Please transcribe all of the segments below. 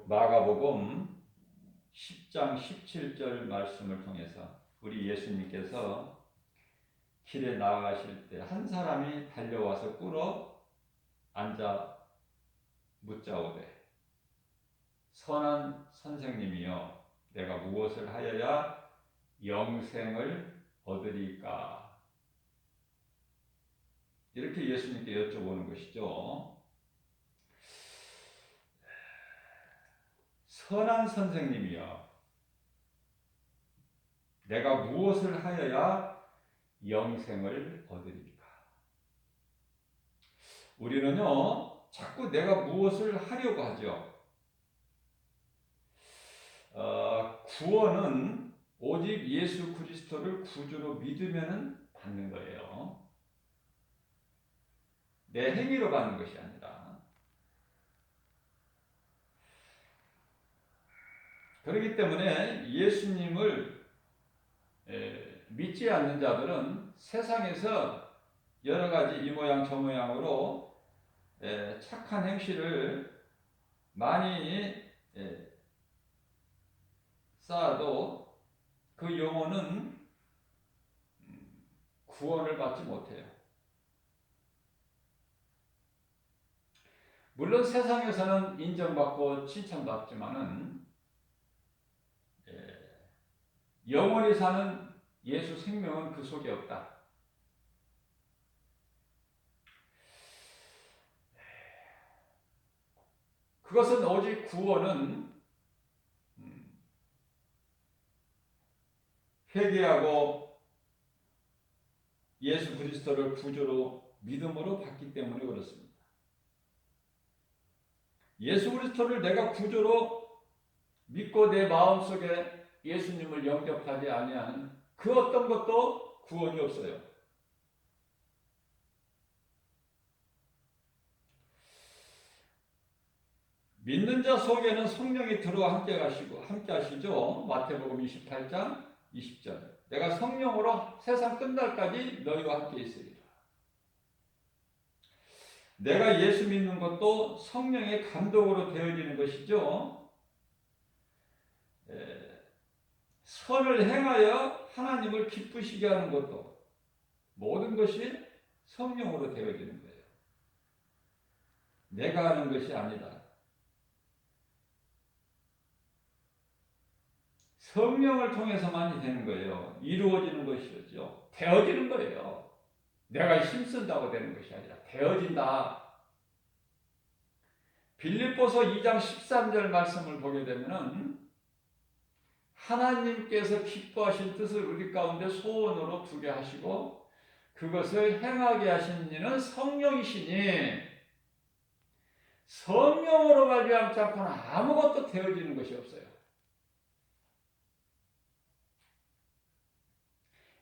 마가복음 10장 17절 말씀을 통해서 우리 예수님께서 길에 나아가실 때 한 사람이 달려와서 꿇어 앉아 묻자오되 선한 선생님이여 내가 무엇을 하여야 영생을 얻으리까? 이렇게 예수님께 여쭤보는 것이죠. 선한 선생님이여 내가 무엇을 하여야 영생을 얻으리까? 우리는요 자꾸 내가 무엇을 하려고 하죠. 구원은 오직 예수 그리스도를 구주로 믿으면 받는 거예요. 내 행위로 받는 것이 아니라. 그렇기 때문에 예수님을 믿지 않는 자들은 세상에서 여러 가지 이 모양 저 모양으로 착한 행실을 많이 쌓아도 그 영혼은 구원을 받지 못해요. 물론 세상에서는 인정받고 칭찬받지만은 영원히 사는 예수 생명은 그 속에 없다. 그것은 오직 구원은 회개하고 예수 그리스도를 구주로 믿음으로 받기 때문에 그렇습니다. 예수 그리스도를 내가 구주로 믿고 내 마음속에 예수님을 영접하지 아니하는 그 어떤 것도 구원이 없어요. 믿는 자 속에는 성령이 들어와 함께 하시죠. 마태복음 28장 20절. 내가 성령으로 세상 끝날까지 너희와 함께 있으리라. 내가 예수 믿는 것도 성령의 감동으로 되어지는 것이죠. 선을 행하여 하나님을 기쁘시게 하는 것도 모든 것이 성령으로 되어지는 거예요. 내가 하는 것이 아니다. 성령을 통해서만이 되는 거예요. 이루어지는 것이죠. 되어지는 거예요. 내가 힘쓴다고 되는 것이 아니라 되어진다. 빌립보서 2장 13절 말씀을 보게 되면은 하나님께서 기뻐하신 뜻을 우리 가운데 소원으로 두게 하시고 그것을 행하게 하신 이는 성령이시니 성령으로 말미암지 않고는 아무것도 되어지는 것이 없어요.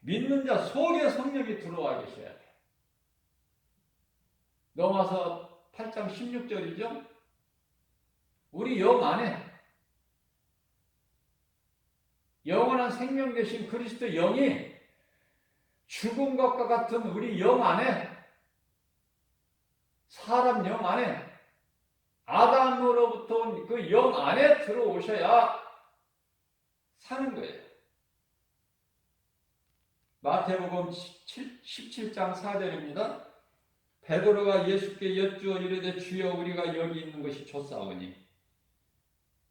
믿는 자 속에 성령이 들어와 계셔야 돼. 넘어서 8장 16절이죠. 우리 영 안에 영원한 생명 되신 그리스도 영이 죽은 것과 같은 우리 영 안에 사람 영 안에 아담으로부터 온 그 영 안에 들어오셔야 사는 거예요. 마태복음 17장 4절입니다. 베드로가 예수께 여쭈어 이르되 주여 우리가 여기 있는 것이 좋사오니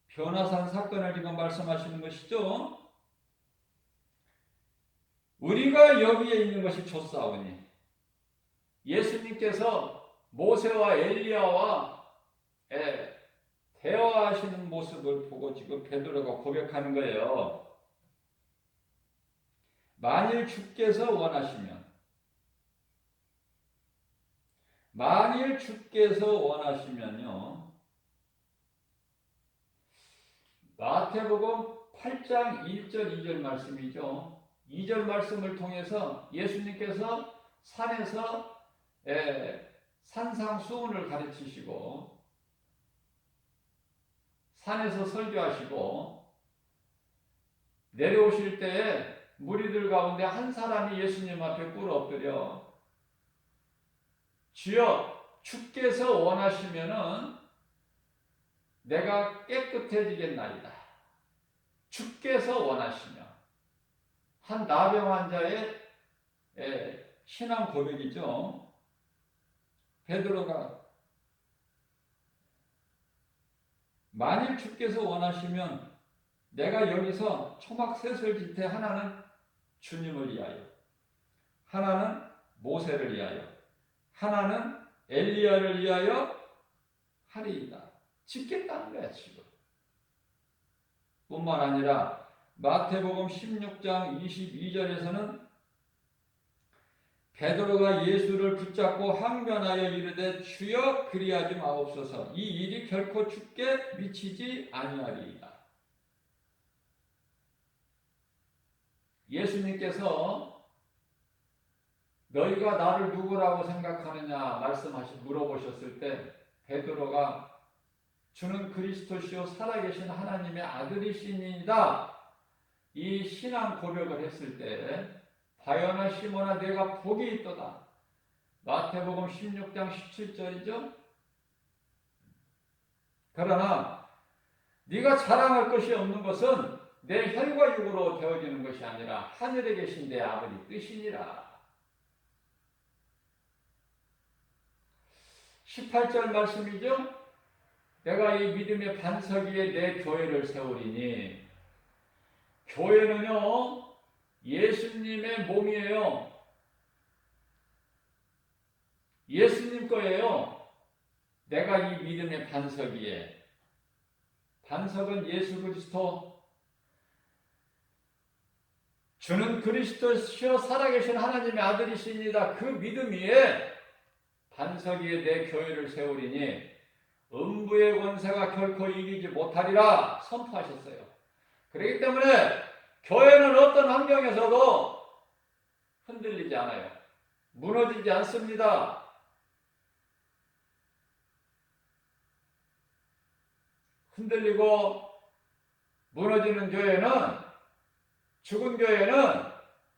변화산 사건을 지금 말씀하시는 것이죠. 우리가 여기에 있는 것이 좋사오니 예수님께서 모세와 엘리야와 대화하시는 모습을 보고 지금 베드로가 고백하는 거예요. 만일 주께서 원하시면요. 마태복음 8장 1절 2절 말씀이죠. 2절 말씀을 통해서 예수님께서 산에서 산상수훈을 가르치시고 산에서 설교하시고 내려오실 때에 무리들 가운데 한 사람이 예수님 앞에 꿇어 엎드려 주여 주께서 원하시면은 내가 깨끗해지겠나이다. 주께서 원하시며. 한 나병 환자의 신앙 고백이죠. 베드로가 만일 주께서 원하시면 내가 여기서 초막셋을 짓되 하나는 주님을 위하여, 하나는 모세를 위하여, 하나는 엘리야를 위하여 하리이다. 짓겠다는 거야 지금. 뿐만 아니라 마태복음 16장 22절에서는 베드로가 예수를 붙잡고 항변하여 이르되 주여 그리하지 마옵소서. 이 일이 결코 주께 미치지 아니하리이다. 예수님께서 너희가 나를 누구라고 생각하느냐 물어보셨을 때 베드로가 주는 그리스도시요 살아계신 하나님의 아들이시니이다. 이 신앙 고백을 했을 때 바요나 시몬아 내가 복이 있도다. 마태복음 16장 17절이죠. 그러나 네가 자랑할 것이 없는 것은 내 혈과 육으로 되어지는 것이 아니라 하늘에 계신 내 아버지 뜻이니라. 18절 말씀이죠. 내가 이 믿음의 반석 위에 내 교회를 세우리니. 교회는요 예수님의 몸이에요. 예수님 거예요. 내가 이 믿음의 반석 위에. 반석은 예수 그리스도. 주는 그리스도시요 살아계신 하나님의 아들이시니이다. 그 믿음 위에 반석 위에 내 교회를 세우리니 음부의 권세가 결코 이기지 못하리라 선포하셨어요. 그렇기 때문에 교회는 어떤 환경에서도 흔들리지 않아요. 무너지지 않습니다. 흔들리고 무너지는 교회는, 죽은 교회는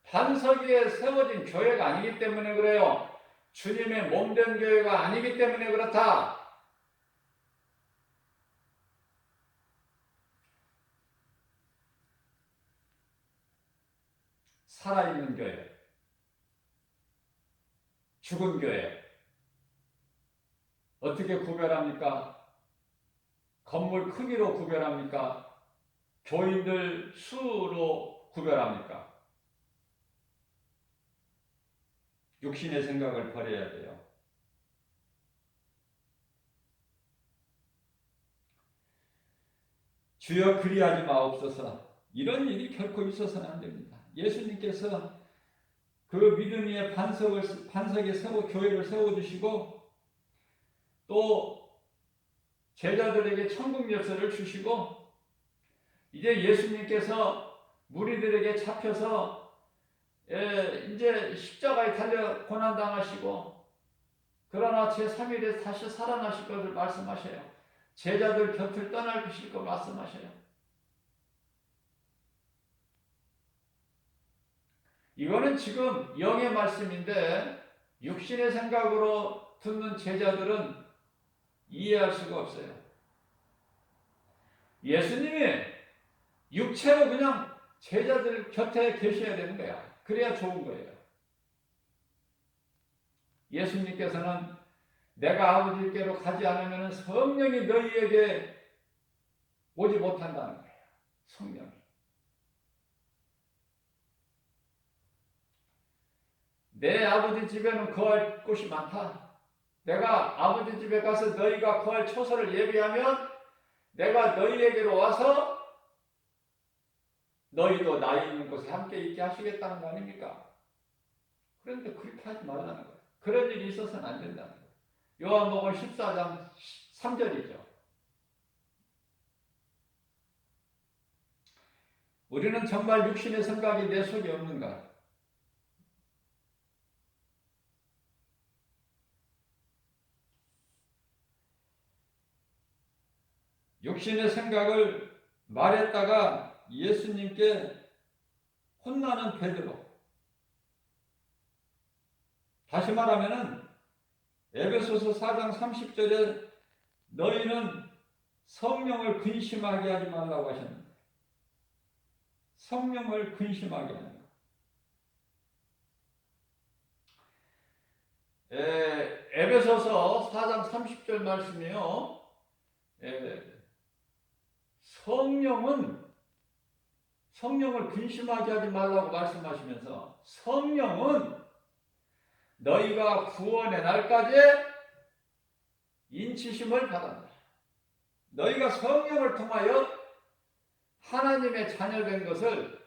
반석 위에 세워진 교회가 아니기 때문에 그래요. 주님의 몸된 교회가 아니기 때문에 그렇다. 살아있는 교회, 죽은 교회 어떻게 구별합니까? 건물 크기로 구별합니까? 교인들 수로 구별합니까? 육신의 생각을 버려야 돼요. 주여 그리하지 마옵소서. 이런 일이 결코 있어서는 안 됩니다. 예수님께서 그 믿음 위에 반석에 교회를 세워주시고 또 제자들에게 천국 열쇠를 주시고 이제 예수님께서 무리들에게 잡혀서 이제 십자가에 달려 고난당하시고 그러나 제3일에 다시 살아나실 것을 말씀하셔요. 제자들 곁을 떠날 것일 것 말씀하셔요. 이거는 지금 영의 말씀인데 육신의 생각으로 듣는 제자들은 이해할 수가 없어요. 예수님이 육체로 그냥 제자들 곁에 계셔야 되는 거야. 그래야 좋은 거예요. 예수님께서는 내가 아버지께로 가지 않으면 성령이 너희에게 오지 못한다는 거예요. 성령이. 내 아버지 집에는 거할 곳이 많다. 내가 아버지 집에 가서 너희가 거할 처소를 예비하면 내가 너희에게로 와서 너희도 나 있는 곳에 함께 있게 하시겠다는 거 아닙니까? 그런데 그렇게 하지 말라는 거예요. 그런 일이 있어서는 안 된다는 거예요. 요한복음 14장 3절이죠. 우리는 정말 육신의 생각이 내 속에 없는가? 육신의 생각을 말했다가 예수님께 혼나는 베드로. 다시 말하면은 에베소서 4장 30절에 너희는 성령을 근심하게 하지 말라고 하셨는데, 성령을 근심하게 하는 것. 에베소서 4장 30절 말씀이요. 성령을 근심하게 하지 말라고 말씀하시면서, 성령은 너희가 구원의 날까지 인치심을 받았다. 너희가 성령을 통하여 하나님의 자녀된 것을,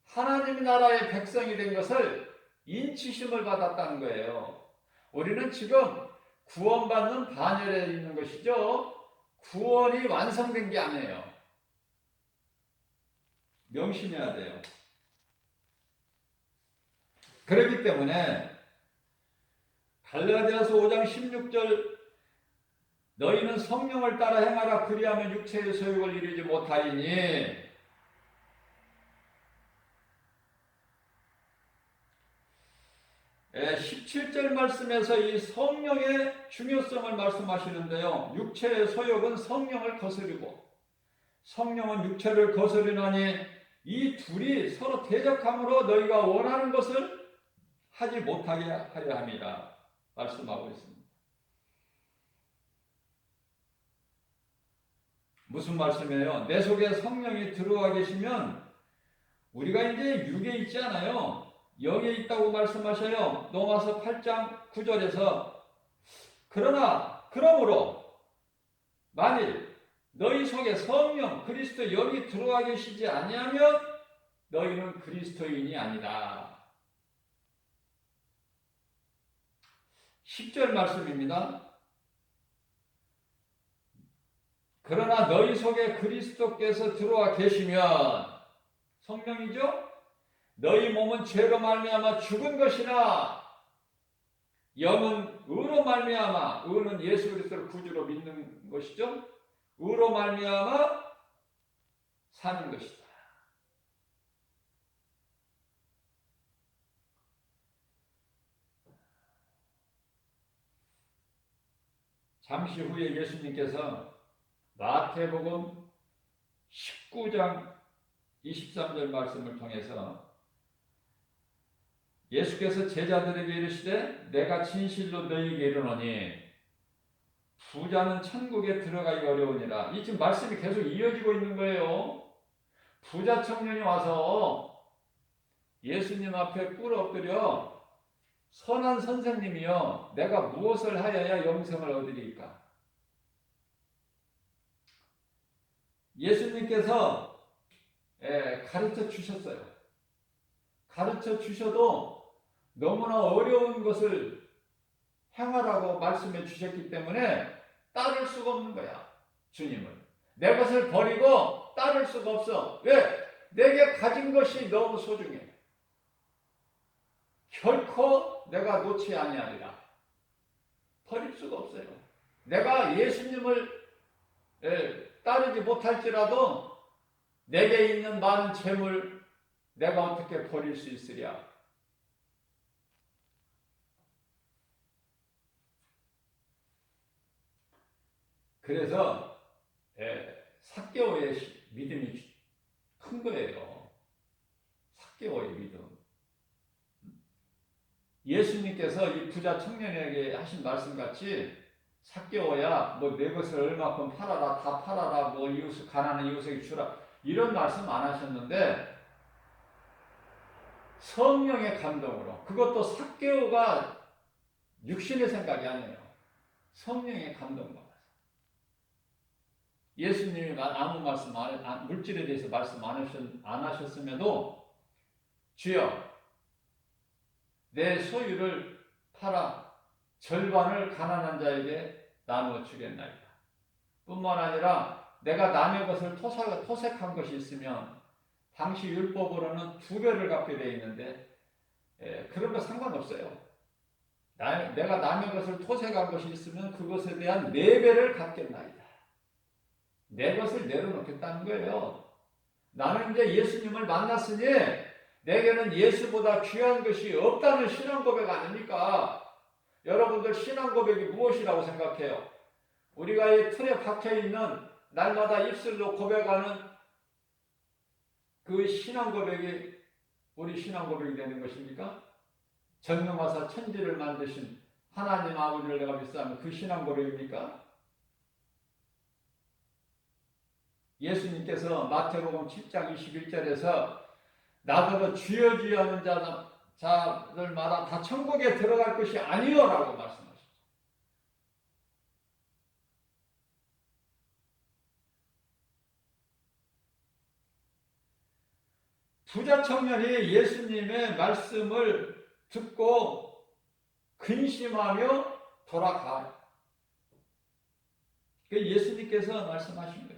하나님 나라의 백성이 된 것을 인치심을 받았다는 거예요. 우리는 지금 구원받는 반열에 있는 것이죠. 구원이 완성된 게 아니에요. 명심해야 돼요. 그렇기 때문에 갈라디아서 5장 16절, 너희는 성령을 따라 행하라. 그리하면 육체의 소욕을 이루지 못하리니. 17절 말씀에서 이 성령의 중요성을 말씀하시는데요. 육체의 소욕은 성령을 거스르고 성령은 육체를 거스르나니 이 둘이 서로 대적함으로 너희가 원하는 것을 하지 못하게 하려 함이라 말씀하고 있습니다. 무슨 말씀이에요? 내 속에 성령이 들어와 계시면 우리가 이제 육에 있지 않아요. 영에 있다고 말씀하셔요. 로마서 8장 9절에서 그러므로 만일 너희 속에 성령 그리스도 영이 들어와 계시지 아니하면 너희는 그리스도인이 아니다. 10절 말씀입니다. 그러나 너희 속에 그리스도께서 들어와 계시면, 성령이죠? 너희 몸은 죄로 말미암아 죽은 것이나 영은 의로 말미암아, 의는 예수 그리스도를 구주로 믿는 것이죠. 의로 말미암아 사는 것이다. 잠시 후에 예수님께서 마태복음 19장 23절 말씀을 통해서 예수께서 제자들에게 이르시되 내가 진실로 너희에게 이르노니 부자는 천국에 들어가기 어려우니라. 이 지금 말씀이 계속 이어지고 있는 거예요. 부자 청년이 와서 예수님 앞에 꿇어 엎드려 선한 선생님이여 내가 무엇을 하여야 영생을 얻으리까? 예수님께서 가르쳐 주셨어요. 가르쳐 주셔도 너무나 어려운 것을 행하라고 말씀해 주셨기 때문에 따를 수가 없는 거야. 주님을. 내 것을 버리고 따를 수가 없어. 왜? 내게 가진 것이 너무 소중해. 결코 내가 놓지 아니하리라. 버릴 수가 없어요. 내가 예수님을 따르지 못할지라도 내게 있는 많은 재물 내가 어떻게 버릴 수 있으랴. 그래서 삭개오의 믿음이 큰 거예요. 삭개오의 믿음. 예수님께서 이 부자 청년에게 하신 말씀같이 삭개오야 뭐 내 것을 얼마큼 팔아라, 다 팔아라, 뭐 이웃 가난한 이웃에게 주라, 이런 말씀 안 하셨는데 성령의 감동으로, 그것도 삭개오가 육신의 생각이 아니에요. 성령의 감동 받아서. 예수님이 아무 말씀 물질에 대해서 말씀 안 하셨음에도 주여 내 소유를 팔아 절반을 가난한 자에게 나누어 주겠나이다. 뿐만 아니라 내가 남의 것을 토색한 것이 있으면 당시 율법으로는 2배를 갚게 되어 있는데 그런 거 상관없어요. 내가 남의 것을 토색한 것이 있으면 그것에 대한 4배를 갚겠나이다. 내 것을 내려놓겠다는 거예요. 나는 이제 예수님을 만났으니 내게는 예수보다 귀한 것이 없다는 신앙 고백 아닙니까? 여러분들 신앙 고백이 무엇이라고 생각해요? 우리가 이 틀에 박혀있는 날마다 입술로 고백하는 그 신앙 고백이 우리 신앙 고백이 되는 것입니까? 전능하사 천지를 만드신 하나님 아버지를 내가 믿사하는 그 신앙 고백입니까? 예수님께서 마태복음 7장 21절에서 나더러 주여 주여 하는 자들 마다 다 천국에 들어갈 것이 아니요라고 말씀하셨죠. 부자 청년이 예수님의 말씀을 듣고 근심하며 돌아가요. 예수님께서 말씀하신 거예요.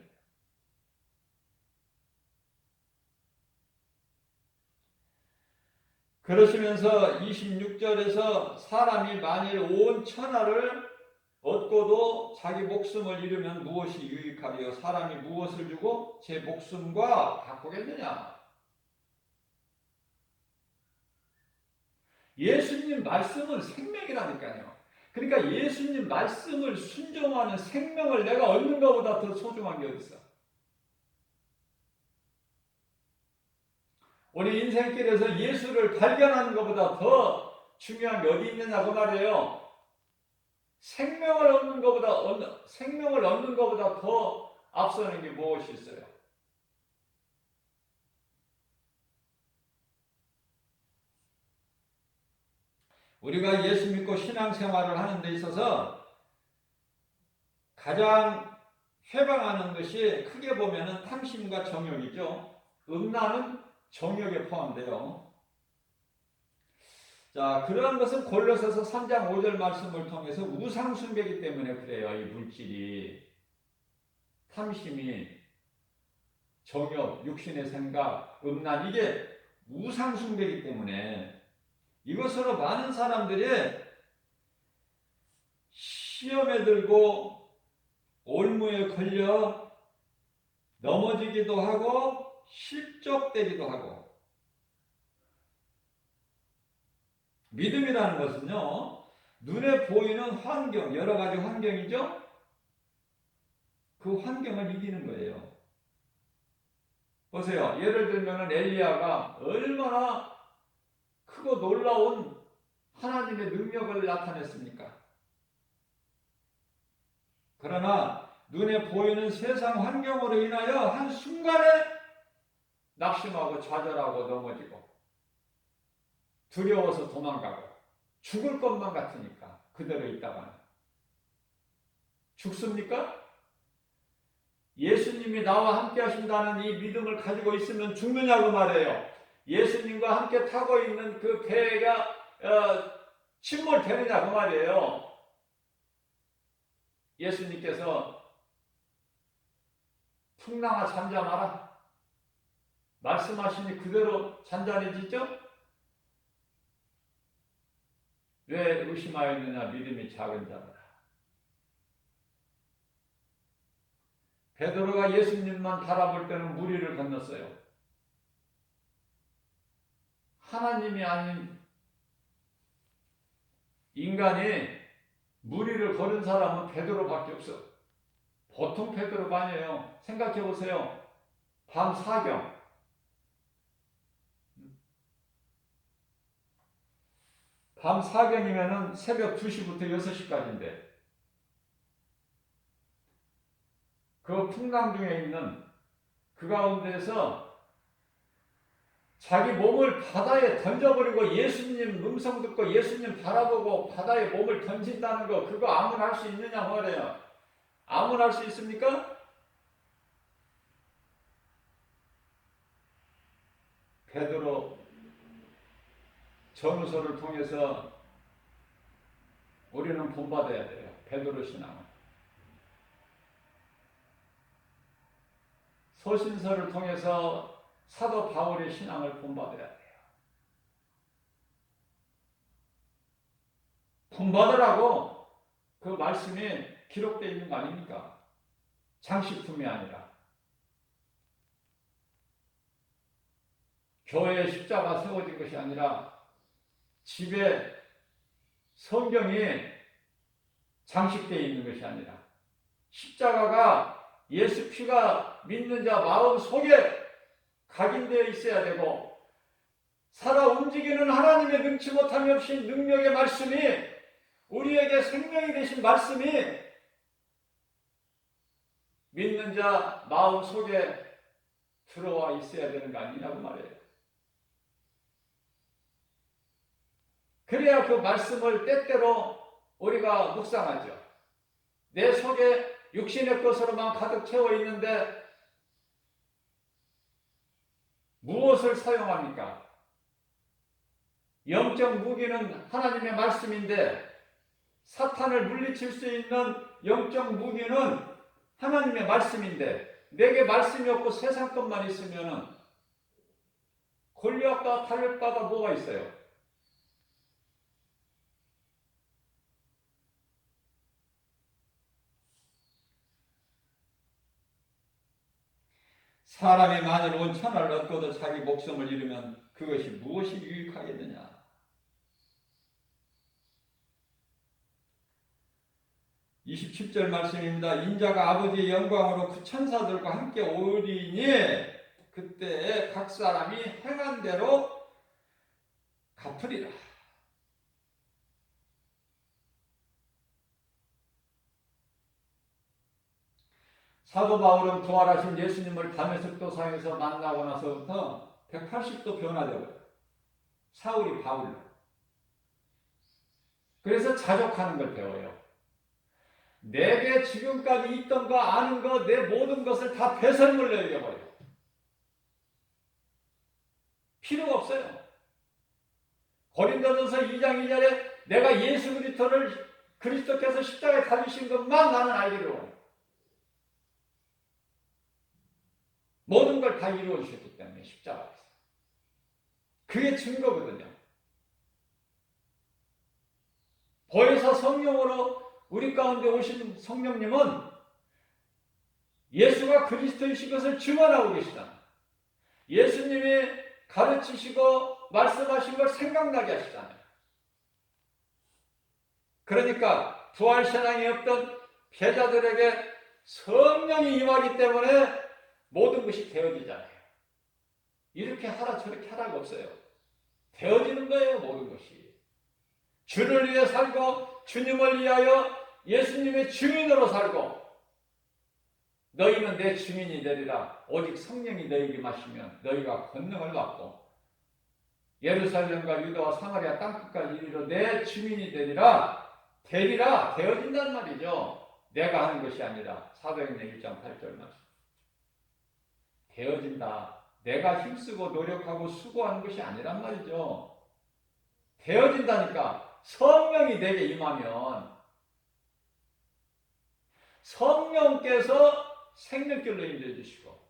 그러시면서 26절에서 사람이 만일 온 천하를 얻고도 자기 목숨을 잃으면 무엇이 유익하리요? 사람이 무엇을 주고 제 목숨과 바꾸겠느냐? 예수님 말씀은 생명이라니까요. 그러니까 예수님 말씀을 순종하는 생명을 내가 얻는 것보다 더 소중한 게 어디 있어? 우리 인생길에서 예수를 발견하는 것보다 더 중요한 게 어디 있느냐 그 말이에요. 생명을 얻는 것보다 더 앞서는 게 무엇이 있어요? 우리가 예수 믿고 신앙생활을 하는 데 있어서 가장 회방하는 것이 크게 보면은 탐심과 정욕이죠. 음란은 정욕에 포함돼요. 자, 그러한 것은 골로새서 3장 5절 말씀을 통해서 우상 숭배이기 때문에 그래요. 이 물질이, 탐심이, 정욕, 육신의 생각, 음란, 이게 우상 숭배이기 때문에 이것으로 많은 사람들이 시험에 들고 올무에 걸려 넘어지기도 하고 실족되기도 하고, 믿음이라는 것은요, 눈에 보이는 환경, 여러 가지 환경이죠. 그 환경을 이기는 거예요. 보세요. 예를 들면 엘리야가 얼마나 크고 놀라운 하나님의 능력을 나타냈습니까? 그러나 눈에 보이는 세상 환경으로 인하여 한순간에 낙심하고 좌절하고 넘어지고 두려워서 도망가고 죽을 것만 같으니까 그대로 있다가는 죽습니까? 예수님이 나와 함께 하신다는 이 믿음을 가지고 있으면 죽느냐고 말해요. 예수님과 함께 타고 있는 그 배가 침몰되느냐고 말이에요. 예수님께서 풍랑아 잠잠하라 말씀하시니 그대로 잔잔해지죠? 왜 의심하였느냐? 믿음이 작은 자라. 베드로가 예수님만 바라볼 때는 무리를 건넜어요. 하나님이 아닌 인간이 무리를 걸은 사람은 베드로밖에 없어. 보통 베드로가 아니에요. 생각해 보세요. 밤 4경. 밤 4경이면은 새벽 2시부터 6시까지인데 그 풍랑 중에 있는 그 가운데서 자기 몸을 바다에 던져버리고 예수님 음성 듣고 예수님 바라보고 바다에 몸을 던진다는 거, 그거 아무나 할 수 있느냐 말이에요. 아무나 할 수 있습니까? 베드로 전후서를 통해서 우리는 본받아야 돼요. 베드로 신앙은. 서신서를 통해서 사도 바울의 신앙을 본받아야 돼요. 본받으라고 그 말씀이 기록되어 있는 거 아닙니까? 장식품이 아니라. 교회에 십자가 세워진 것이 아니라 집에 성경이 장식되어 있는 것이 아니라 십자가가 예수 피가 믿는 자 마음 속에 각인되어 있어야 되고, 살아 움직이는 하나님의 능치 못함이 없이 능력의 말씀이, 우리에게 생명이 되신 말씀이 믿는 자 마음 속에 들어와 있어야 되는 거 아니냐고 말이에요. 그래야 그 말씀을 때때로 우리가 묵상하죠. 내 속에 육신의 것으로만 가득 채워 있는데 무엇을 사용합니까? 영적 무기는 하나님의 말씀인데, 사탄을 물리칠 수 있는 영적 무기는 하나님의 말씀인데, 내게 말씀이 없고 세상 것만 있으면 골리앗과 다를 바가 뭐가 있어요? 사람이 만일 온 천하를 얻고도 자기 목숨을 잃으면 그것이 무엇이 유익하겠느냐? 27절 말씀입니다. 인자가 아버지의 영광으로 그 천사들과 함께 오리니 그때에 각 사람이 행한 대로 갚으리라. 사도 바울은 부활하신 예수님을 다메섹 도상에서 만나고 나서부터 180도 변화되고요. 사울이 바울로. 그래서 자족하는 걸 배워요. 내게 지금까지 있던 거, 아는 거, 내 모든 것을 다 배설물로 여겨버려요. 필요가 없어요. 고린도전서 2장 2절에 내가 예수 그리스도께서 십자가에 달리신 것만 나는 알기로 해요. 모든 걸 다 이루어 주셨기 때문에 십자가에서. 그게 증거거든요. 보혜사 성령으로 우리 가운데 오신 성령님은 예수가 그리스도이신 것을 증언하고 계시다. 예수님이 가르치시고 말씀하신 걸 생각나게 하시잖아요. 그러니까 부활신앙이 없던 패자들에게 성령이 임하기 때문에 모든 것이 되어지잖아요. 이렇게 하라 저렇게 하라가 없어요. 되어지는 거예요. 모든 것이. 주를 위해 살고 주님을 위하여 예수님의 증인으로 살고, 너희는 내 증인이 되리라. 오직 성령이 너희에게 마시면 너희가 권능을 받고 예루살렘과 유다와 사마리아 땅끝까지 이르러 내 증인이 되리라. 되어진단 말이죠. 내가 하는 것이 아니라. 사도행전 1장 8절 말씀. 되어진다. 내가 힘쓰고 노력하고 수고하는 것이 아니란 말이죠. 되어진다니까. 성령이 내게 임하면 성령께서 생명길로 인도해 주시고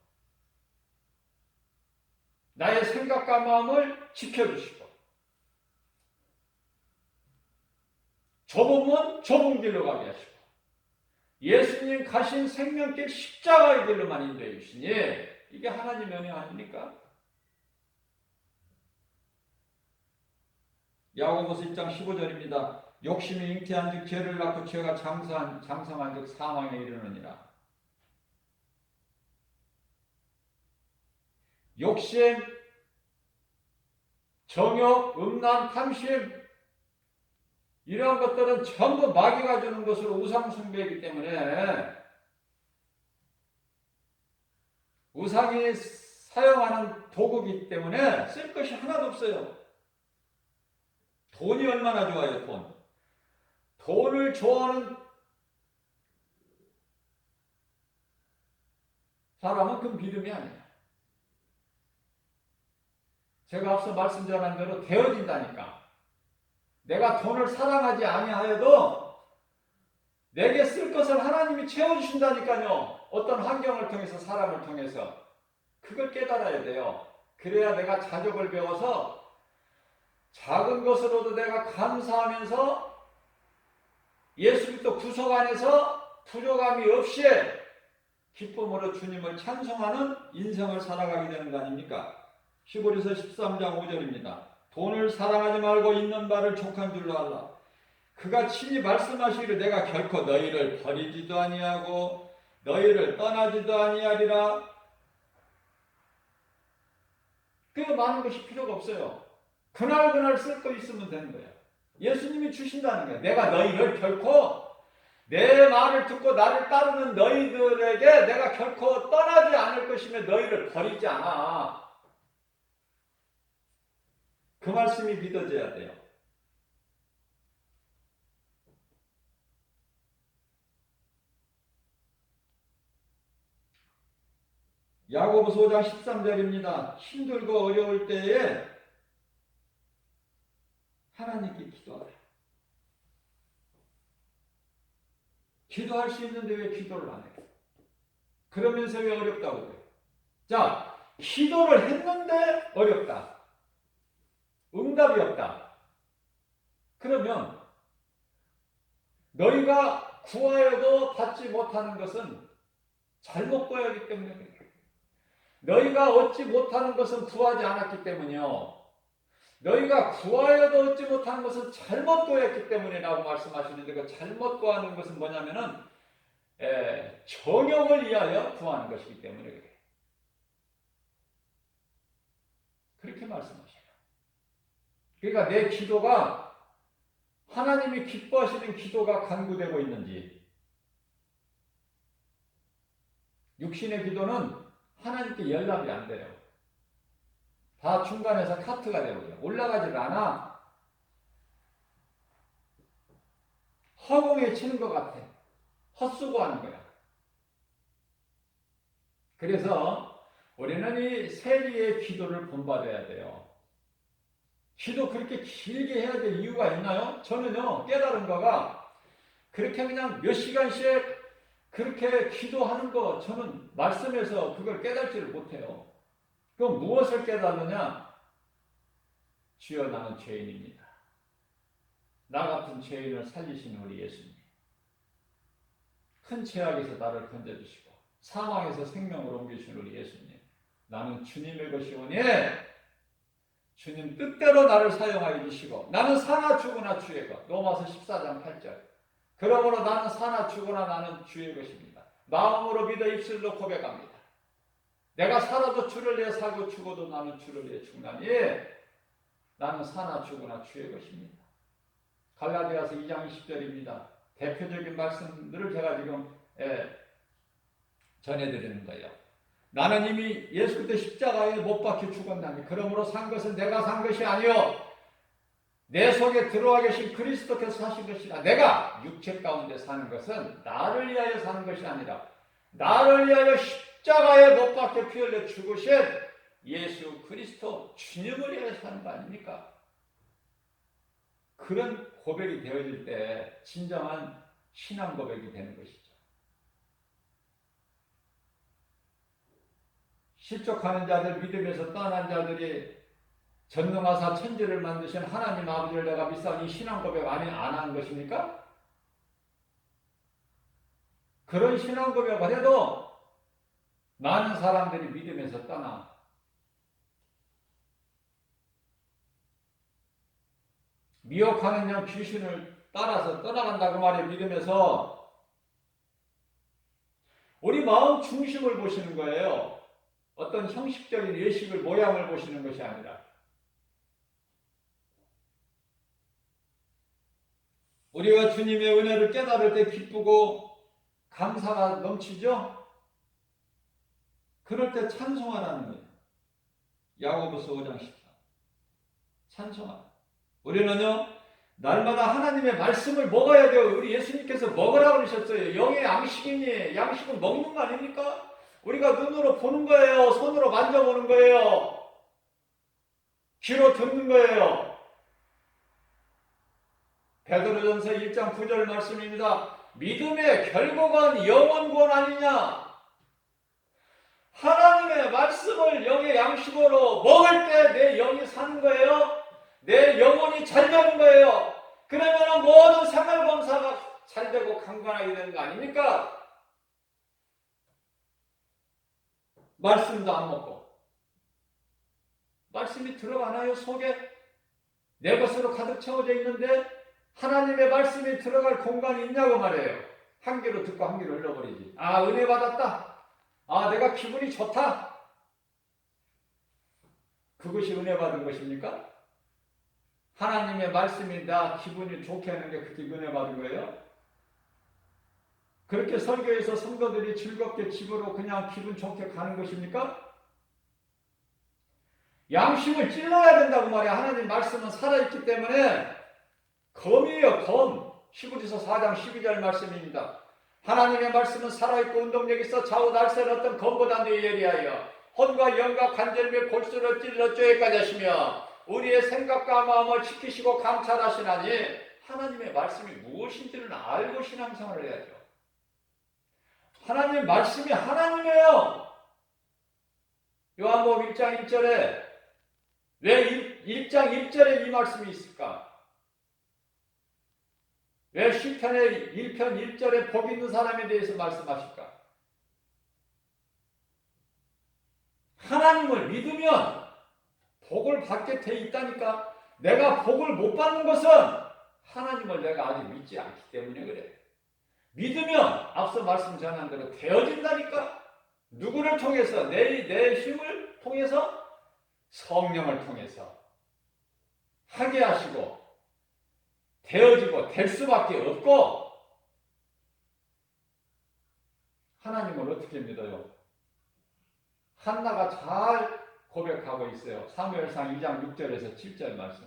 나의 생각과 마음을 지켜주시고, 좁은 문 좁은 길로 가게 하시고, 예수님 가신 생명길 십자가의 길로만 인도해 주시니 이게 하나님의 은혜 아닙니까? 야고보서 1장 15절입니다. 욕심이 잉태한즉 죄를 낳고 죄가 장성한즉 사망에 이르느니라. 욕심, 정욕, 음란, 탐심, 이러한 것들은 전부 마귀가 주는 것으로 우상숭배이기 때문에 우상이 사용하는 도구이기 때문에 쓸 것이 하나도 없어요. 돈이 얼마나 좋아요, 돈. 돈을 좋아하는 사람은 그 믿음이 아니에요. 제가 앞서 말씀 전한 대로 되어진다니까. 내가 돈을 사랑하지 아니하여도 내게 쓸 것을 하나님이 채워주신다니까요. 어떤 환경을 통해서, 사람을 통해서. 그걸 깨달아야 돼요. 그래야 내가 자족을 배워서 작은 것으로도 내가 감사하면서 예수 그리스도 구속 안에서 부족함이 없이 기쁨으로 주님을 찬송하는 인생을 살아가게 되는 거 아닙니까? 히브리서 13장 5절입니다. 돈을 사랑하지 말고 있는 바를 족한 줄로 알라. 그가 친히 말씀하시기를 내가 결코 너희를 버리지도 아니하고 너희를 떠나지도 아니하리라. 그 많은 것이 필요가 없어요. 그날 쓸 거 있으면 되는 거야. 예수님이 주신다는 거야. 내가 너희를 결코 내 말을 듣고 나를 따르는 너희들에게 내가 결코 떠나지 않을 것이며 너희를 버리지 않아. 그 말씀이 믿어져야 돼요. 야고보서 5장 13절입니다. 힘들고 어려울 때에 하나님께 기도하라. 기도할 수 있는데 왜 기도를 안 해요? 그러면서 왜 어렵다고 그래요? 자, 기도를 했는데 어렵다. 응답이 없다. 그러면 너희가 구하여도 받지 못하는 것은 잘못 구하기 때문에 그래요. 너희가 얻지 못하는 것은 구하지 않았기 때문이요. 너희가 구하여도 얻지 못하는 것은 잘못 구했기 때문이라고 말씀하시는데 그 잘못 구하는 것은 뭐냐면은 정욕을 위하여 구하는 것이기 때문에 그래요. 그렇게 말씀하셔요. 그러니까 내 기도가 하나님이 기뻐하시는 기도가 간구되고 있는지, 육신의 기도는 하나님께 연락이 안 돼요. 다 중간에서 카트가 되고요. 올라가질 않아. 허공에 치는 것 같아. 헛수고하는 거야. 그래서 우리는 이 세리의 기도를 본받아야 돼요. 기도 그렇게 길게 해야 될 이유가 있나요? 저는요, 깨달은 거가 그렇게 그냥 몇 시간씩 그렇게 기도하는 거 저는 말씀에서 그걸 깨달지를 못해요. 그럼 무엇을 깨달느냐? 주여 나는 죄인입니다. 나 같은 죄인을 살리시는 우리 예수님. 큰 죄악에서 나를 건져주시고 사망에서 생명으로 옮기시는 우리 예수님. 나는 주님의 것이오니 주님 뜻대로 나를 사용하여 주시고 나는 사나 죽으나 주의 것. 로마서 14장 8절. 그러므로 나는 사나 죽으나 나는 주의 것입니다. 마음으로 믿어 입술로 고백합니다. 내가 살아도 주를 위해 살고 죽어도 나는 주를 위해 죽나니 나는 사나 죽으나 주의 것입니다. 갈라디아서 2장 20절입니다. 대표적인 말씀들을 제가 지금 전해드리는 거예요. 나는 이미 예수 그리스도 십자가에 못 박혀 죽었나니 그러므로 산 것은 내가 산 것이 아니요 내 속에 들어와 계신 그리스도께서 사신 것이라. 내가 육체 가운데 사는 것은 나를 위하여 사는 것이 아니라 나를 위하여 십자가에 못 박혀 피 흘려 죽으신 예수 그리스도 주님을 위하여 사는 거 아닙니까? 그런 고백이 되어질 때 진정한 신앙 고백이 되는 것이죠. 실족하는 자들, 믿음에서 떠난 자들이 전능하사 천지를 만드신 하나님 아버지를 내가 믿사오니 신앙 고백 안 한 것입니까? 그런 신앙 고백을 해도 많은 사람들이 믿음에서 떠나. 미혹하는 영 귀신을 따라서 떠나간다고 말해. 믿음에서 우리 마음 중심을 보시는 거예요. 어떤 형식적인 예식을 모양을 보시는 것이 아니라 우리가 주님의 은혜를 깨달을 때 기쁘고 감사가 넘치죠? 그럴 때 찬송하라는 거예요. 야고보서 5장 14. 찬송하라. 우리는요, 날마다 하나님의 말씀을 먹어야 돼요. 우리 예수님께서 먹으라고 그러셨어요. 영의 양식이니, 양식은 먹는 거 아닙니까? 우리가 눈으로 보는 거예요. 손으로 만져보는 거예요. 귀로 듣는 거예요. 베드로전서 1장 9절 말씀입니다. 믿음의 결국은 영원 구원 아니냐? 하나님의 말씀을 영의 양식으로 먹을 때 내 영이 사는 거예요. 내 영혼이 잘 되는 거예요. 그러면 모든 생활 범사가 잘 되고 강건하게 되는 거 아닙니까? 말씀도 안 먹고 말씀이 들어가나요? 속에 내 것으로 가득 채워져 있는데 하나님의 말씀이 들어갈 공간이 있냐고 말해요. 한 귀로 듣고 한 귀로 흘려버리지. 아, 은혜 받았다. 아, 내가 기분이 좋다. 그것이 은혜 받은 것입니까? 하나님의 말씀이 나 기분이 좋게 하는 게 그게 은혜 받은 거예요? 그렇게 설교해서 성도들이 즐겁게 집으로 그냥 기분 좋게 가는 것입니까? 양심을 찔러야 된다고 말이야. 하나님 말씀은 살아있기 때문에 검이에요, 검. 히브리서 4장 12절 말씀입니다. 하나님의 말씀은 살아있고 운동력 있어 좌우 날선 어떤 검보다 더 예리하여 혼과 영과 관절며 골수를 찔러 쪼개까지 하시며 우리의 생각과 마음을 지키시고 감찰하시나니 하나님의 말씀이 무엇인지는 알고 신앙생활을 해야죠. 하나님의 말씀이 하나님이에요. 요한복음 1장 1절에 왜 1장 1절에 이 말씀이 있을까? 왜 시편의 1편 1절에 복 있는 사람에 대해서 말씀하실까? 하나님을 믿으면 복을 받게 돼 있다니까. 내가 복을 못 받는 것은 하나님을 내가 아직 믿지 않기 때문에 그래. 믿으면 앞서 말씀 전한 대로 되어진다니까. 누구를 통해서? 내 힘을 통해서? 성령을 통해서 하게 하시고 되어지고 될 수밖에 없고. 하나님을 어떻게 믿어요? 한나가 잘 고백하고 있어요. 사무엘상 2장 6절에서 7절 말씀.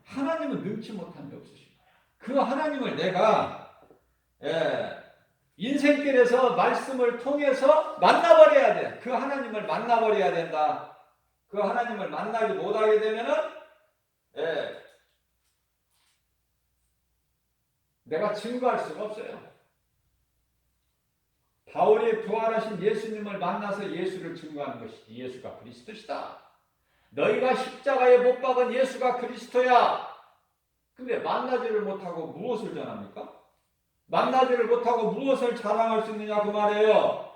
하나님은 능치 못한 게 없으신 거야. 그 하나님을 내가 인생길에서 말씀을 통해서 만나버려야 돼. 그 하나님을 만나버려야 된다. 그 하나님을 만나지 못하게 되면은 내가 증거할 수가 없어요. 바울이 부활하신 예수님을 만나서 예수를 증거하는 것이지. 예수가 그리스도시다. 너희가 십자가에 못 박은 예수가 그리스도야. 근데 만나지를 못하고 무엇을 전합니까? 만나지를 못하고 무엇을 자랑할 수 있느냐 그 말이에요.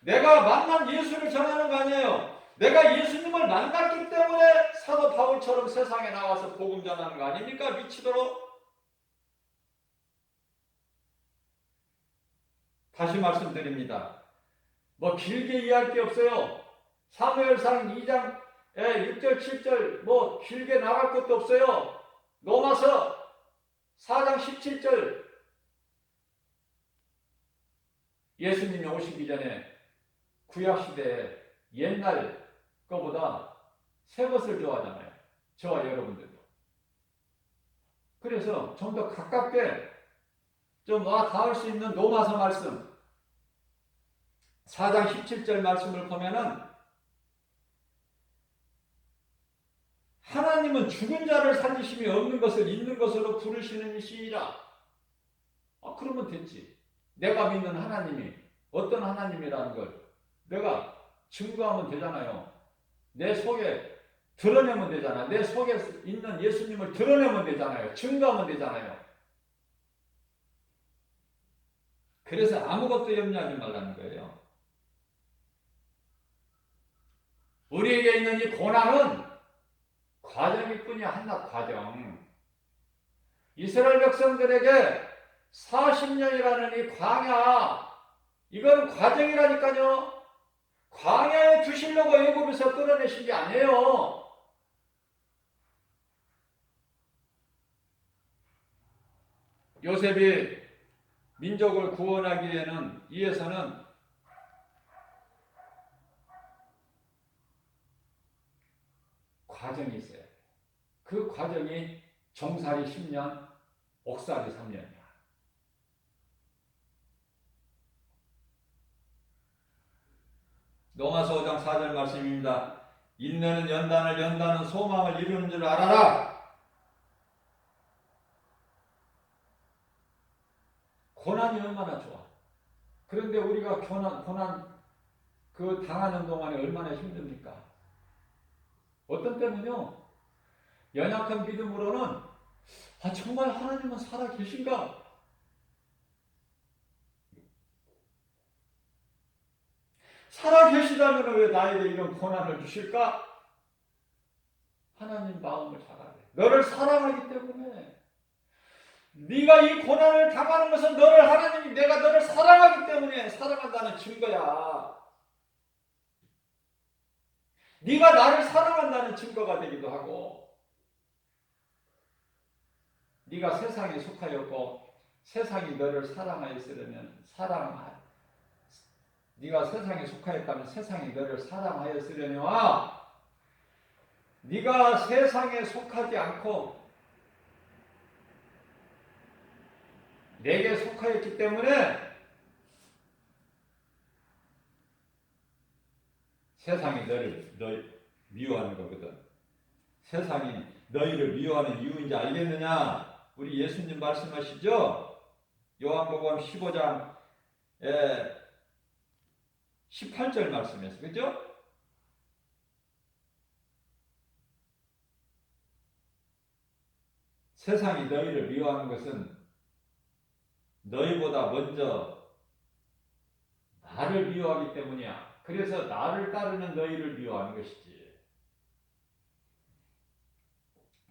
내가 만난 예수를 전하는 거 아니에요. 내가 예수님을 만났기 때문에 사도 바울처럼 세상에 나와서 복음 전하는 거 아닙니까? 미치도록. 다시 말씀드립니다. 뭐 길게 이해할 게 없어요. 사무엘상 2장 6절 7절 뭐 길게 나갈 것도 없어요. 로마서 4장 17절 예수님이 오시기 전에 구약시대에 옛날 거보다 새 것을 좋아하잖아요. 저와 여러분들도. 그래서 좀 더 가깝게 좀 와 닿을 수 있는 로마서 말씀 4장 17절 말씀을 보면은 하나님은 죽은 자를 살리심이 없는 것을 있는 것으로 부르시는 이시라. 그러면 됐지. 내가 믿는 하나님이 어떤 하나님이라는 걸 내가 증거하면 되잖아요. 내 속에 드러내면 되잖아요. 내 속에 있는 예수님을 드러내면 되잖아요. 증거하면 되잖아요. 그래서 아무것도 염려하지 말라는 거예요. 우리에게 있는 이 고난은 과정일 뿐이야. 한낱 과정. 이스라엘 백성들에게 40년이라는 이 광야, 이건 과정이라니까요. 광야에 두시려고 애굽에서 끌어내신 게 아니에요. 요셉이 민족을 구원하기 위해서는 과정이 있어요. 그 과정이 정살이 10년, 옥살이 3년이야. 로마서 5장 4절 말씀입니다. 인내는 연단을, 연단은 소망을 이루는 줄 알아라. 고난이 얼마나 좋아. 그런데 우리가 고난 그 당하는 동안에 얼마나 힘듭니까? 어떤 때는요, 연약한 믿음으로는 정말 하나님은 살아 계신가? 살아 계시다면 왜 나에게 이런 고난을 주실까? 하나님 마음을 잘 알아요. 너를 사랑하기 때문에. 네가 이 고난을 당하는 것은 너를 하나님이 내가 너를 사랑하기 때문에 사랑한다는 증거야. 네가 나를 사랑한다는 증거가 되기도 하고, 네가 세상에 속하였고 세상이 너를 사랑하였으려면 네가 세상에 속하였다면 세상이 너를 사랑하였으려니와, 네가 세상에 속하지 않고 내게 속하였기 때문에 세상이 너를 미워하는 거거든. 세상이 너희를 미워하는 이유인지 알겠느냐? 우리 예수님 말씀하시죠? 요한복음 15장 18절 말씀이었어요. 그죠? 세상이 너희를 미워하는 것은 너희보다 먼저 나를 미워하기 때문이야. 그래서 나를 따르는 너희를 미워하는 것이지.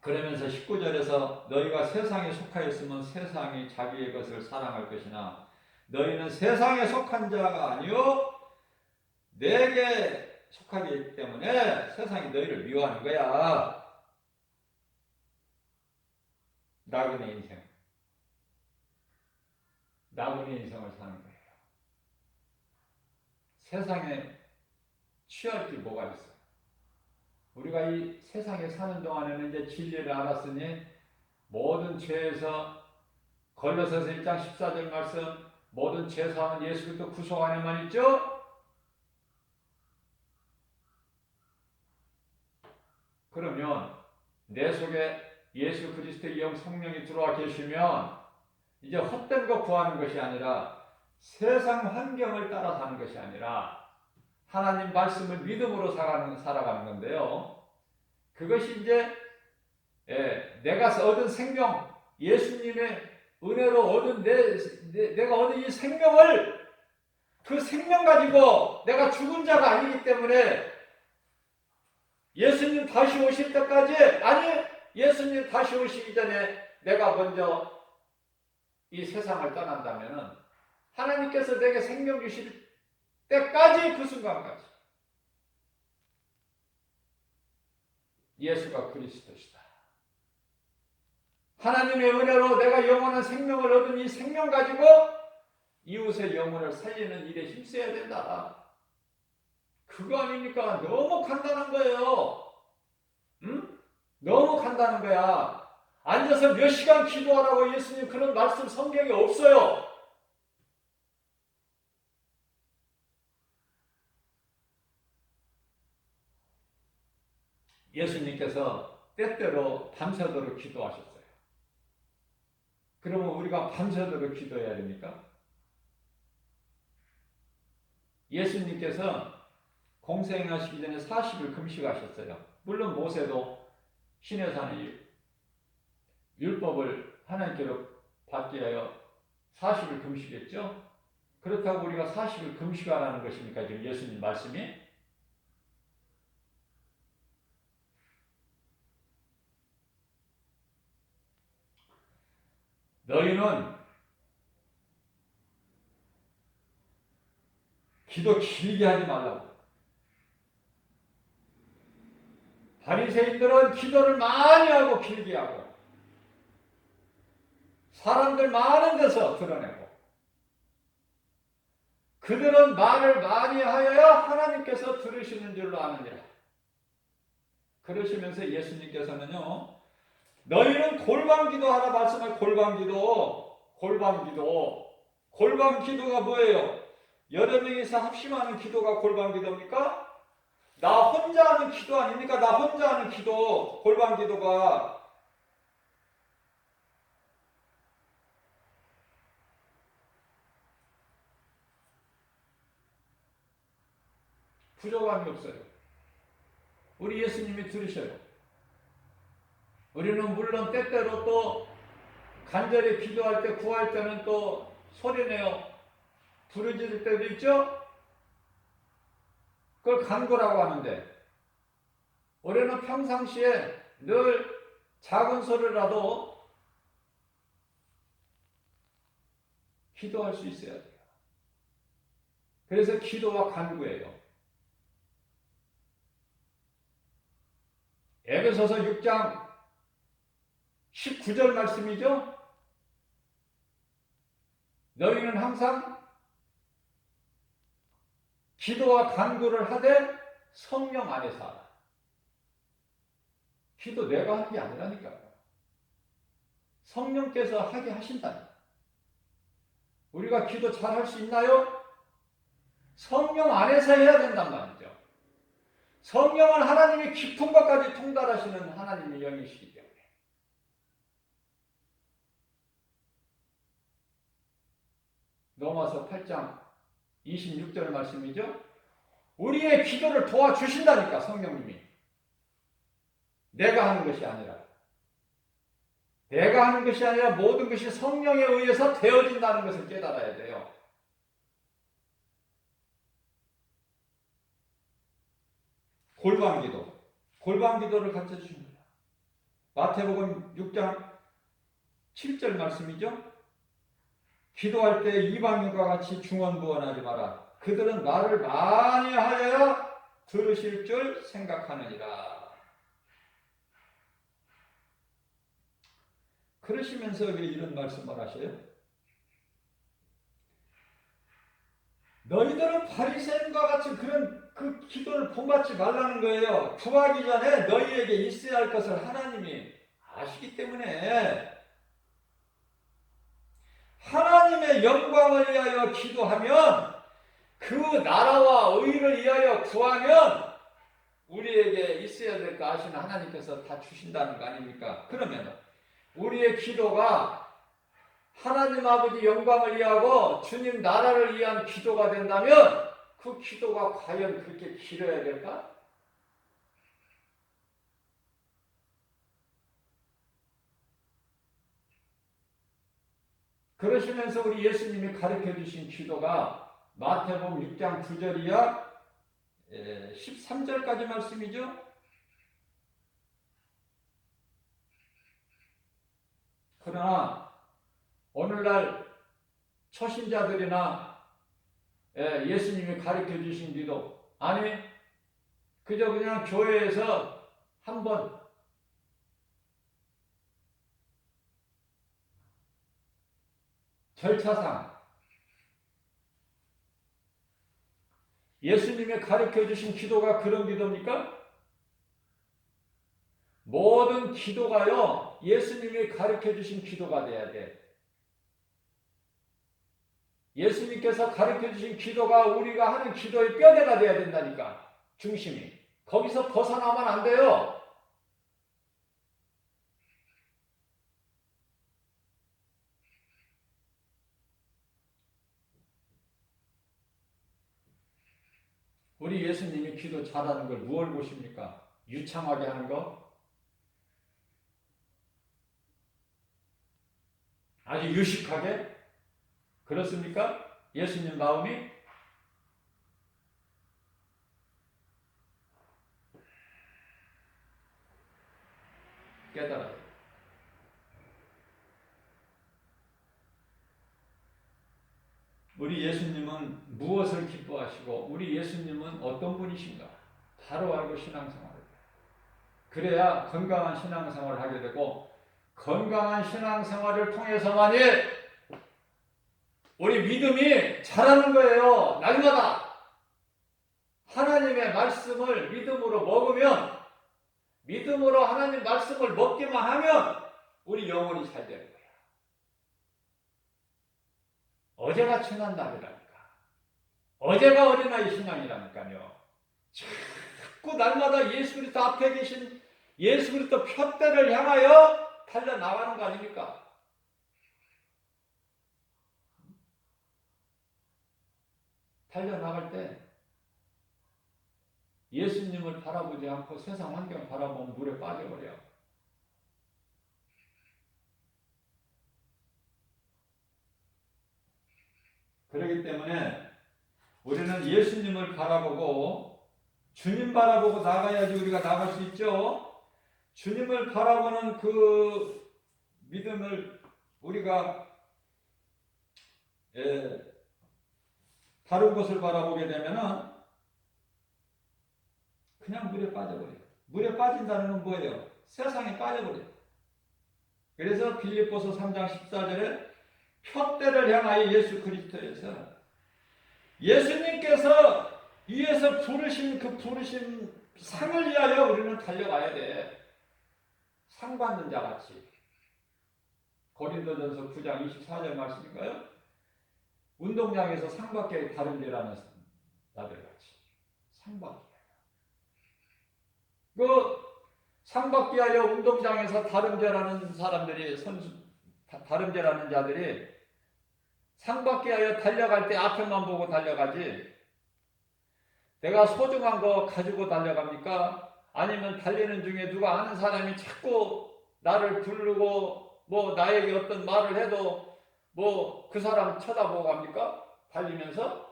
그러면서 19절에서 너희가 세상에 속하였으면 세상이 자기의 것을 사랑할 것이나 너희는 세상에 속한 자가 아니요 내게 속하기 때문에 세상이 너희를 미워하는 거야. 나그네 인생. 나그네 인생을 사는 거예요. 세상에 취할 게 뭐가 있어? 우리가 이 세상에 사는 동안에는 이제 진리를 알았으니 모든 죄에서 골로새서 1장 14절 말씀 모든 죄 사함은 예수 그리스도 구속 안에만 있죠? 그러면 내 속에 예수 그리스도의 영 성령이 들어와 계시면 이제 헛된 거 구하는 것이 아니라 세상 환경을 따라 사는 것이 아니라 하나님 말씀을 믿음으로 살아가는 건데요. 그것이 이제 내가 얻은 생명, 예수님의 은혜로 얻은 내가 얻은 이 생명을 그 생명 가지고 내가 죽은 자가 아니기 때문에 예수님 다시 오실 때까지 아니 예수님 다시 오시기 전에 내가 먼저 이 세상을 떠난다면 하나님께서 내게 생명 주실 때까지 그 순간까지 예수가 그리스도시다. 하나님의 은혜로 내가 영원한 생명을 얻은 이 생명 가지고 이웃의 영혼을 살리는 일에 힘써야 된다. 그거 아닙니까? 너무 간단한 거예요. 응? 너무 간단한 거야. 앉아서 몇 시간 기도하라고 예수님 그런 말씀 성경에 없어요. 예수님께서 때때로 밤새도록 기도하셨어요. 그러면 우리가 밤새도록 기도해야 됩니까? 예수님께서 공생하시기 전에 40일 금식하셨어요. 물론 모세도 신의 산에 율법을 하나님께로 받기 위하여 40일 금식했죠. 그렇다고 우리가 40일 금식하라는 것입니까? 지금 예수님 말씀이? 너희는 기도 길게 하지 말라고. 바리새인들은 기도를 많이 하고 길게 하고 사람들 많은 데서 드러내고 그들은 말을 많이 하여야 하나님께서 들으시는 줄로 아느니라. 그러시면서 예수님께서는요, 너희는 골방기도 하라 말씀할 골방기도가 뭐예요? 여러 명이서 합심하는 기도가 골방기도입니까? 나 혼자 하는 기도 아닙니까? 나 혼자 하는 기도, 골방기도가. 부족함이 없어요. 우리 예수님이 들으셔요. 우리는 물론 때때로 또 간절히 기도할 때 구할 때는 또 소리내어 부르짖을 때도 있죠? 그걸 간구라고 하는데 우리는 평상시에 늘 작은 소리라도 기도할 수 있어야 돼요. 그래서 기도와 간구예요. 에베소서 6장 19절 말씀이죠. 너희는 항상 기도와 간구를 하되 성령 안에서 하라. 기도 내가 하는 게 아니라니까요. 성령께서 하게 하신다니. 우리가 기도 잘 할 수 있나요? 성령 안에서 해야 된단 말이죠. 성령은 하나님이 깊은 것까지 통달하시는 하나님의 영이시기 때문에. 로마서 8장 26절 말씀이죠. 우리의 기도를 도와주신다니까, 성령님이. 내가 하는 것이 아니라. 내가 하는 것이 아니라 모든 것이 성령에 의해서 되어진다는 것을 깨달아야 돼요. 골방기도. 골방기도를 가르쳐 주십니다. 마태복음 6장 7절 말씀이죠. 기도할 때 이방인과 같이 중언부언하지 마라. 그들은 말을 많이 하여야 들으실 줄 생각하느니라. 그러시면서 왜 이런 말씀을 하셔요? 너희들은 바리새인과 같이 그런 그 기도를 본받지 말라는 거예요. 구하기 전에 너희에게 있어야 할 것을 하나님이 아시기 때문에 하나님의 영광을 위하여 기도하면, 그 나라와 의를 위하여 구하면 우리에게 있어야 될 거 아시는 하나님께서 다 주신다는 거 아닙니까? 그러면 우리의 기도가 하나님 아버지 영광을 위하고 주님 나라를 위한 기도가 된다면 그 기도가 과연 그렇게 길어야 될까? 그러시면서 우리 예수님이 가르쳐 주신 기도가 마태복음 6장 9절이야 13절까지 말씀이죠. 그러나 오늘날 초신자들이나 예수님이 가르쳐 주신 기도, 아니 그저 그냥 교회에서 한번 절차상 예수님이 가르쳐 주신 기도가 그런 기도입니까? 모든 기도가요, 예수님이 가르쳐 주신 기도가 돼야 돼. 예수님께서 가르쳐 주신 기도가 우리가 하는 기도의 뼈대가 돼야 된다니까. 중심이. 거기서 벗어나면 안 돼요. 우리 예수님이 기도 잘하는 걸 무엇을 보십니까? 유창하게 하는 거? 아주 유식하게? 그렇습니까? 예수님 마음이? 깨달아요. 우리 예수님은 무엇을 기뻐하시고 우리 예수님은 어떤 분이신가? 바로 알고 신앙생활을 해요. 그래야 건강한 신앙생활을 하게 되고, 건강한 신앙생활을 통해서만이 우리 믿음이 자라는 거예요. 날마다 하나님의 말씀을 믿음으로 먹으면, 믿음으로 하나님 말씀을 먹기만 하면 우리 영혼이 잘 되는 거예요. 어제가 지난 날이라니까. 어제가 어린아이 신앙이라니까요. 자꾸 날마다 예수 그리스도 앞에 계신 예수 그리스도 푯대를 향하여 달려나가는 거 아닙니까? 달려나갈 때 예수님을 바라보지 않고 세상 환경을 바라보면 물에 빠져버려요. 그렇기 때문에 우리는 예수님을 바라보고 주님 바라보고 나가야지 우리가 나갈 수 있죠. 주님을 바라보는 그 믿음을 우리가 다른 곳을 바라보게 되면은 그냥 물에 빠져버려요. 물에 빠진다는 건 뭐예요? 세상에 빠져버려요. 그래서 빌립보서 3장 14절에 푯대를 향하여 예수 그리스도에서 예수님께서 위에서 부르신 그 부르신 상을 위하여 우리는 달려가야 돼. 상 받는 자 같이. 고린도전서 9장 24절 말씀인가요? 운동장에서 상 받게 다른 데라는 자들 같이. 상 받기. 그 상 받기 하여 운동장에서 다름제라는 사람들이 다름제라는 자들이 상 받기 하여 달려갈 때 앞에만 보고 달려가지 내가 소중한 거 가지고 달려갑니까? 아니면 달리는 중에 누가 아는 사람이 자꾸 나를 부르고 뭐 나에게 어떤 말을 해도 뭐 그 사람 쳐다보고 갑니까? 달리면서?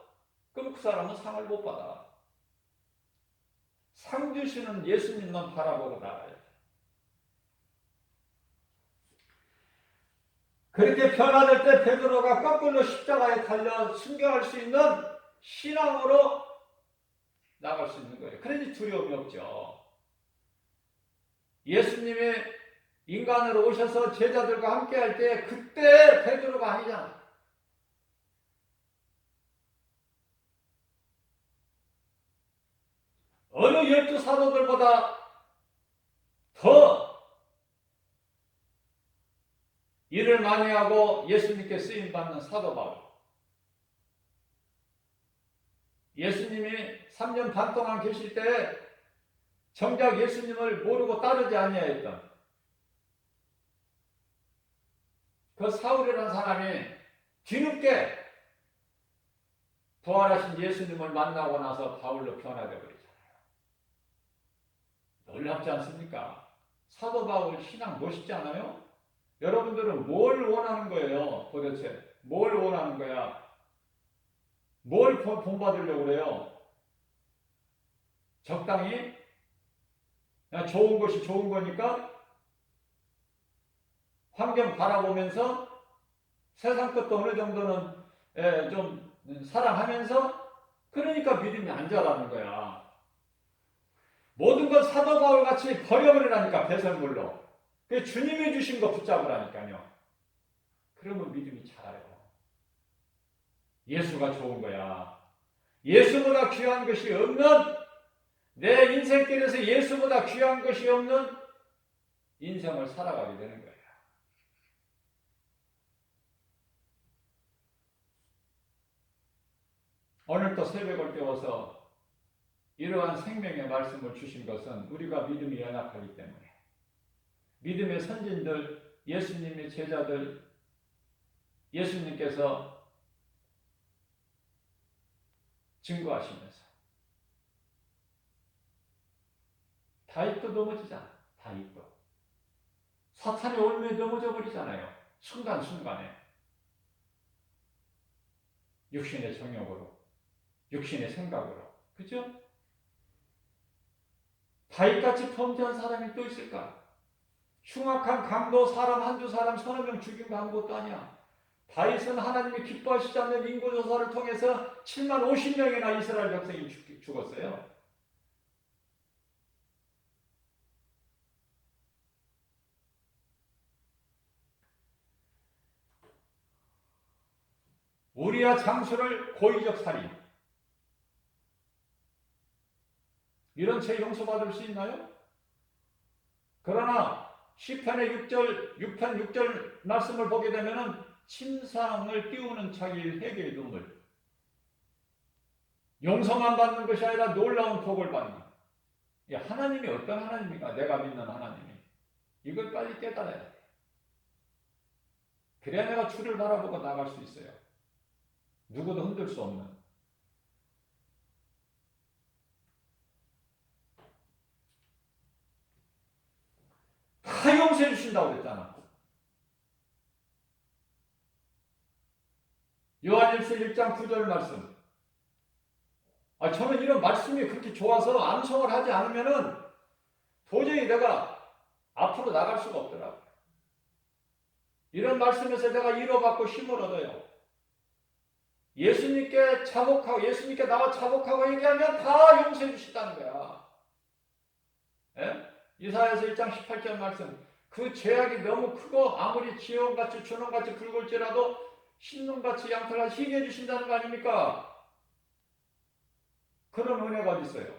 그럼 그 사람은 상을 못 받아. 상 주시는 예수님만 바라보고 나가요. 그렇게 변화될 때 베드로가 거꾸로 십자가에 달려 순교할 수 있는 신앙으로 나갈 수 있는 거예요. 그러니 두려움이 없죠. 예수님이 인간으로 오셔서 제자들과 함께 할 때 그때 베드로가 아니잖아. 어느 12사도들보다 더 일을 많이 하고 예수님께 쓰임받는 사도 바울. 예수님이 3년 반 동안 계실 때 정작 예수님을 모르고 따르지 아니하였던 그 사울이라는 사람이 뒤늦게 부활하신 예수님을 만나고 나서 바울로 변화되어 버리잖아요. 놀랍지 않습니까? 사도 바울 신앙 멋있지 않아요? 여러분들은 뭘 원하는 거예요? 도대체 뭘 원하는 거야? 뭘 본받으려고 그래요? 적당히 그냥 좋은 것이 좋은 거니까 환경 바라보면서 세상 것도 어느 정도는 좀 사랑하면서 그러니까 믿음이 안 자라는 거야. 모든 건 사도 바울 같이 버려버리라니까 배설물로. 그 주님이 주신 거 붙잡으라니까요. 그러면 믿음이 자라요. 예수가 좋은 거야. 예수보다 귀한 것이 없는 내 인생길에서 예수보다 귀한 것이 없는 인생을 살아가게 되는 거예요. 오늘 또 새벽을 깨워서 이러한 생명의 말씀을 주신 것은 우리가 믿음이 연약하기 때문에 믿음의 선진들, 예수님의 제자들, 예수님께서 증거하시면서 다윗도 넘어지잖아. 다윗도 사탄의 올무에 넘어져 버리잖아요. 순간순간에 육신의 정욕으로, 육신의 생각으로. 그죠? 다윗같이 범죄한 사람이 또 있을까? 흉악한 강도 사람 한두 사람 서너 명 죽인 거 아무것도 아니야. 다윗은 하나님이 기뻐하시지 않는 인구조사를 통해서 7만 50명이나 이스라엘 백성이 죽었어요. 우리야 장수를 고의적 살인. 이런 죄 용서받을 수 있나요? 그러나 시편의 6편 6절 말씀을 보게 되면은 침상을 띄우는 자기 회개의 눈물. 용서만 받는 것이 아니라 놀라운 복을 받는. 하나님이 어떤 하나님인가? 내가 믿는 하나님이. 이걸 빨리 깨달아야 돼. 그래야 내가 주를 바라보고 나갈 수 있어요. 누구도 흔들 수 없는. 다 용서해 주신다고 그랬잖아. 요한일서 1장 9절 말씀. 저는 이런 말씀이 그렇게 좋아서 암송을 하지 않으면은 도저히 내가 앞으로 나갈 수가 없더라고요. 이런 말씀에서 내가 위로받고 힘을 얻어요. 예수님께 자복하고 예수님께 나와 자복하고 얘기하면 다 용서해 주신다는 거야. 예? 이사야서 1장 18절 말씀. 그 죄악이 너무 크고 아무리 지온같이 준홍같이 붉을지라도 흰눈같이 양털같이 희게 해주신다는 거 아닙니까? 그런 은혜가 어디 있어요?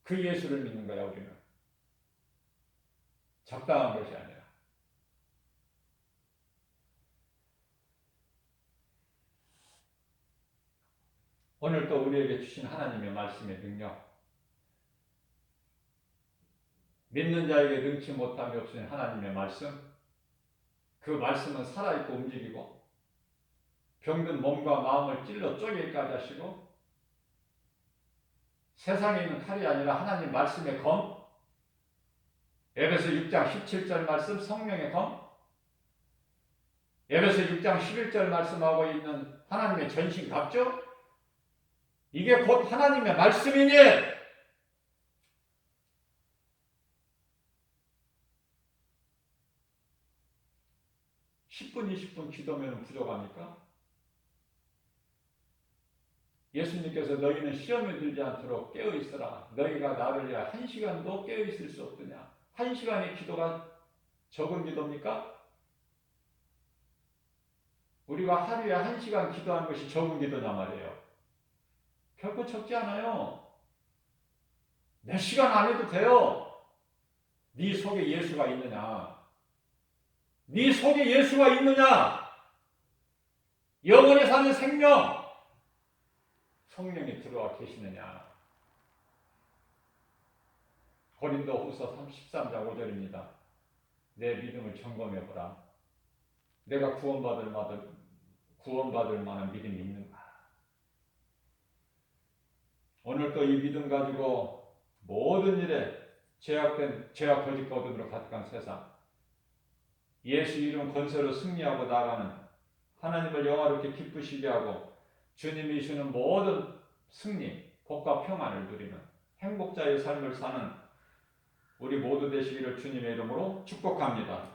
그 예수를 믿는 거야 우리는. 적당한 것이 아니라. 오늘 또 우리에게 주신 하나님의 말씀의 능력, 믿는 자에게 능치 못함이 없으신 하나님의 말씀, 그 말씀은 살아있고 움직이고 병든 몸과 마음을 찔러 쪼개기까지 하시고 세상에 있는 칼이 아니라 하나님 말씀의 검, 에베소 6장 17절 말씀 성령의 검, 에베소 6장 11절 말씀하고 있는 하나님의 전신갑주, 이게 곧 하나님의 말씀이니 10분 20분 기도면 부족합니까? 예수님께서 너희는 시험에 들지 않도록 깨어있으라. 너희가 나를 위하여 1시간도 깨어있을 수 없느냐. 1시간의 기도가 적은 기도입니까? 우리가 하루에 1시간 기도하는 것이 적은 기도냐 말이에요. 결코 적지 않아요. 몇 시간 안 해도 돼요. 네 속에 예수가 있느냐? 네 속에 예수가 있느냐? 영원히 사는 생명, 성령이 들어와 계시느냐? 고린도후서 13장 5절입니다. 내 믿음을 점검해보라. 내가 구원받을 만한 믿음이 있는가? 오늘 또 이 믿음 가지고 모든 일에 죄악 거짓 거듭으로 가득한 세상, 예수 이름 권세로 승리하고 나가는 하나님을 영화롭게 기쁘시게 하고 주님이 주는 모든 승리, 복과 평안을 누리는 행복자의 삶을 사는 우리 모두 되시기를 주님의 이름으로 축복합니다.